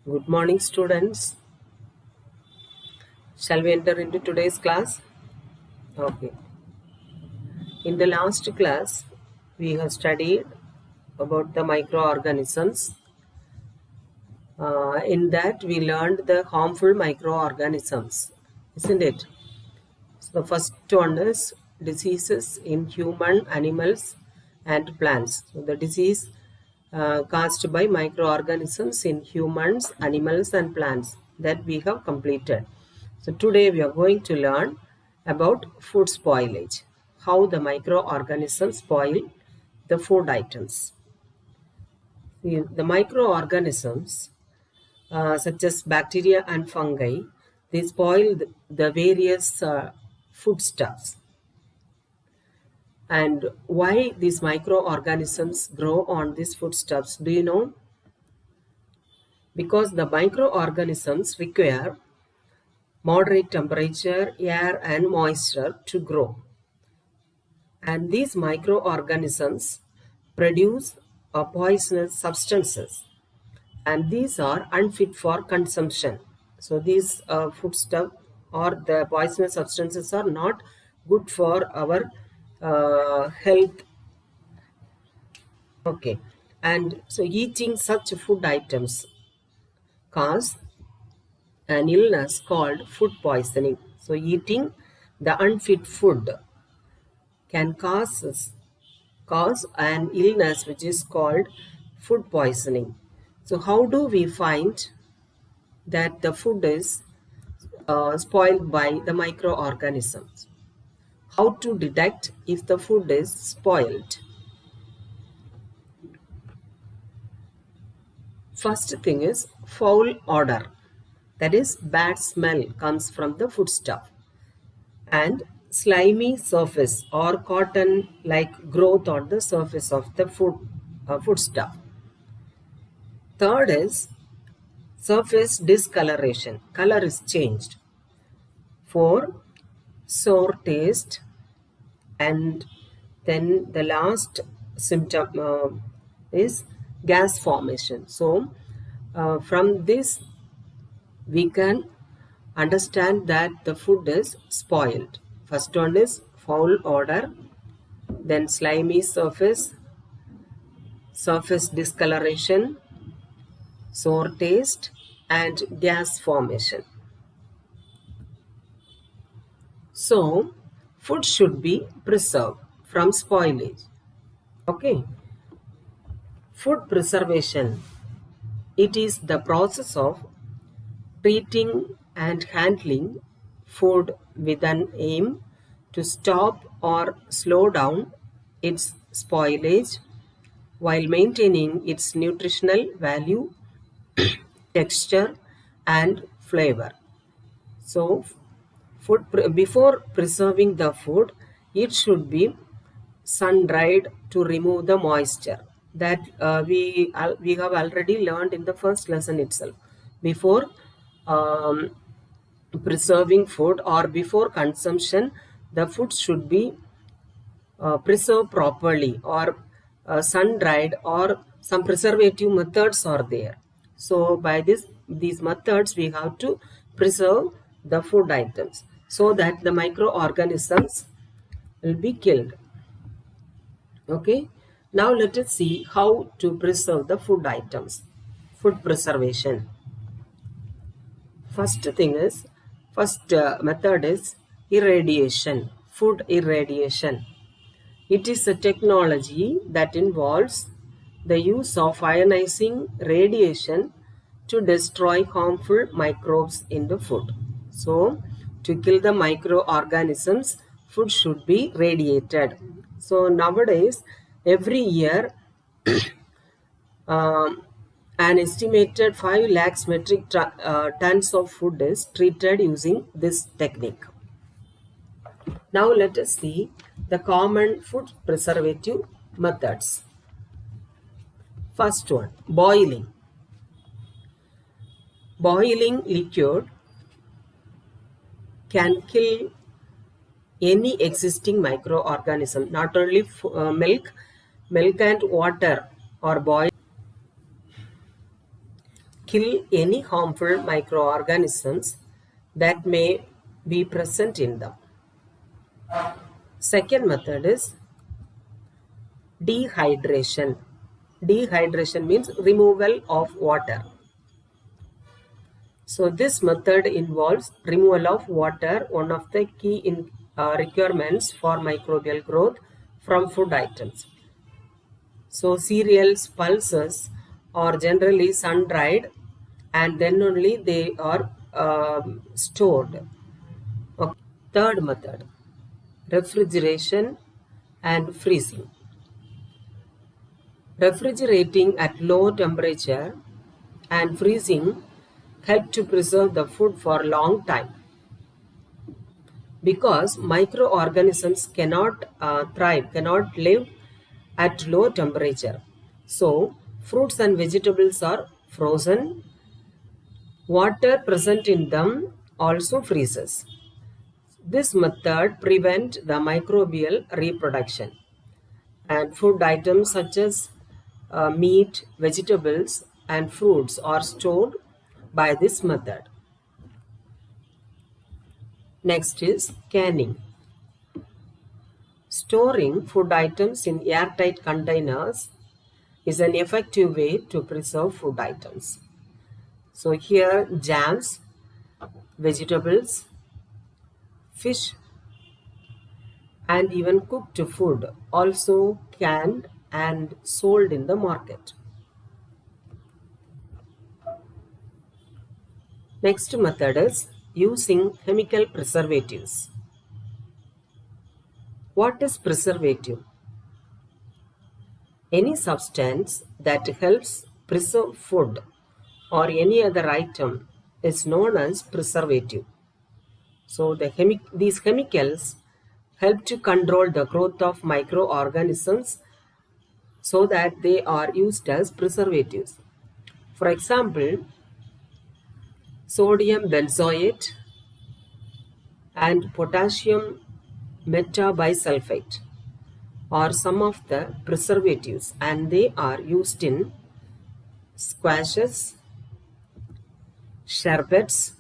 Good morning, students. Shall we enter into today's class? Okay. In the last class, we have studied about the microorganisms. In that, we learned the harmful microorganisms, isn't it? So the first one is diseases in human, animals, and plants. So the disease caused by microorganisms in humans, animals, and plants that we have completed. So today we are going to learn about food spoilage, how the microorganisms spoil the food items. The microorganisms such as bacteria and fungi, they spoil the various foodstuffs. And why these microorganisms grow on these foodstuffs, do you know? Because the microorganisms require moderate temperature, air, and moisture to grow. And these microorganisms produce poisonous substances, and these are unfit for consumption. So these foodstuff or the poisonous substances are not good for our health. Okay, and so eating such food items cause an illness called food poisoning. So eating the unfit food can cause an illness which is called food poisoning. So how do we find that the food is spoiled by the microorganisms? How to detect if the food is spoiled? First thing is foul odor. That is, bad smell comes from the foodstuff. And slimy surface or cotton like growth on the surface of the foodstuff. Third is surface discoloration. Color is changed. 4. Sour taste. And then the last symptom is gas formation. So from this we can understand that the food is spoiled. First one is foul odor, then slimy surface discoloration, sour taste, and gas formation. So food should be preserved from spoilage. Okay. Food preservation, it is the process of treating and handling food with an aim to stop or slow down its spoilage while maintaining its nutritional value, texture, and flavor. So, before preserving the food, it should be sun dried to remove the moisture. That we have already learned in the first lesson itself. Before preserving food or before consumption, the food should be preserved properly or sun dried, or some preservative methods are there. So by these methods we have to preserve the food items so that the microorganisms will be killed. Okay, now let us see how to preserve the food items. Food preservation. First method is irradiation, food irradiation. It is a technology that involves the use of ionizing radiation to destroy harmful microbes in the food. So, to kill the microorganisms, food should be radiated. So, nowadays, every year, an estimated 5 lakhs metric tons of food is treated using this technique. Now let us see the common food preservative methods. First one, boiling. Boiling liquid can kill any existing microorganism. Not only milk and water or boiled. kill any harmful microorganisms that may be present in them. Second method is dehydration. Dehydration means removal of water. So this method involves removal of water, one of the key requirements for microbial growth from food items. So cereals, pulses are generally sun-dried and then only they are stored. Okay. Third method, refrigeration and freezing. Refrigerating at low temperature and freezing help to preserve the food for a long time because microorganisms cannot thrive, cannot live at low temperature. So, fruits and vegetables are frozen. Water present in them also freezes. This method prevents the microbial reproduction. And food items such as meat, vegetables, and fruits are stored by this method. Next is canning. Storing food items in airtight containers is an effective way to preserve food items. So here jams, vegetables, fish, and even cooked food also canned and sold in the market. Next method is using chemical preservatives. What is preservative? Any substance that helps preserve food or any other item is known as preservative. So these chemicals help to control the growth of microorganisms so that they are used as preservatives. For example, sodium benzoate and potassium metabisulfite are some of the preservatives and they are used in squashes, sherbets,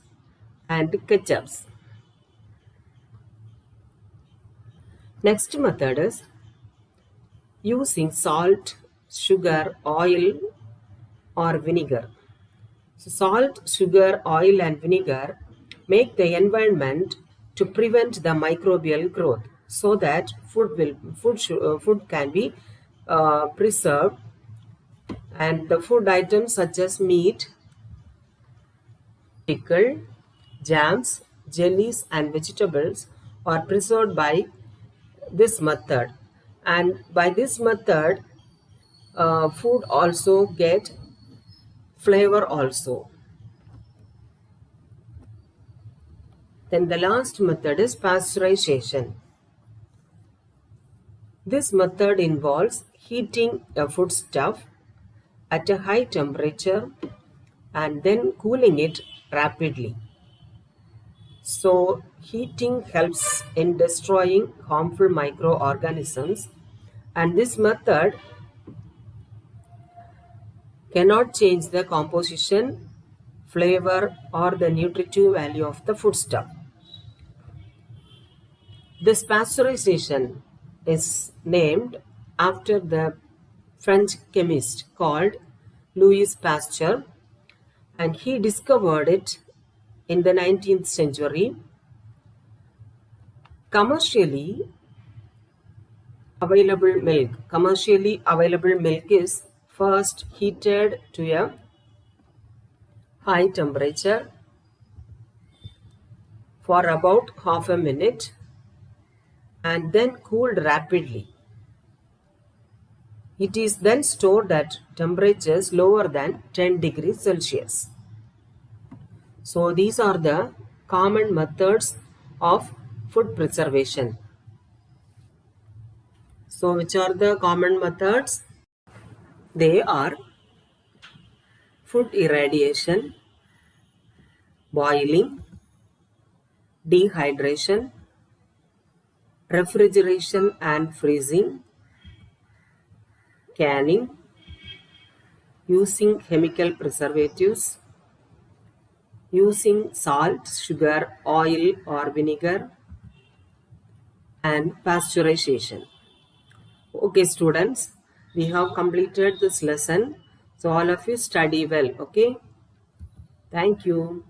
and ketchups. Next method is using salt, sugar, oil, or vinegar. So salt, sugar, oil, and vinegar make the environment to prevent the microbial growth so that food can be preserved, and the food items such as meat, pickle, jams, jellies, and vegetables are preserved by this method, and by this method food also get flavor also. Then the last method is pasteurization. This method involves heating a foodstuff at a high temperature and then cooling it rapidly. So heating helps in destroying harmful microorganisms, and this method cannot change the composition, flavor, or the nutritive value of the foodstuff. This pasteurization is named after the French chemist called Louis Pasteur, and he discovered it in the 19th century. Commercially available milk is first heated to a high temperature for about half a minute and then cooled rapidly. It is then stored at temperatures lower than 10 degrees Celsius. So these are the common methods of food preservation. So which are the common methods? They are food irradiation, boiling, dehydration, refrigeration and freezing, canning, using chemical preservatives, using salt, sugar, oil or vinegar, and pasteurization. Okay, students, we have completed this lesson. So all of you study well, okay? Thank you.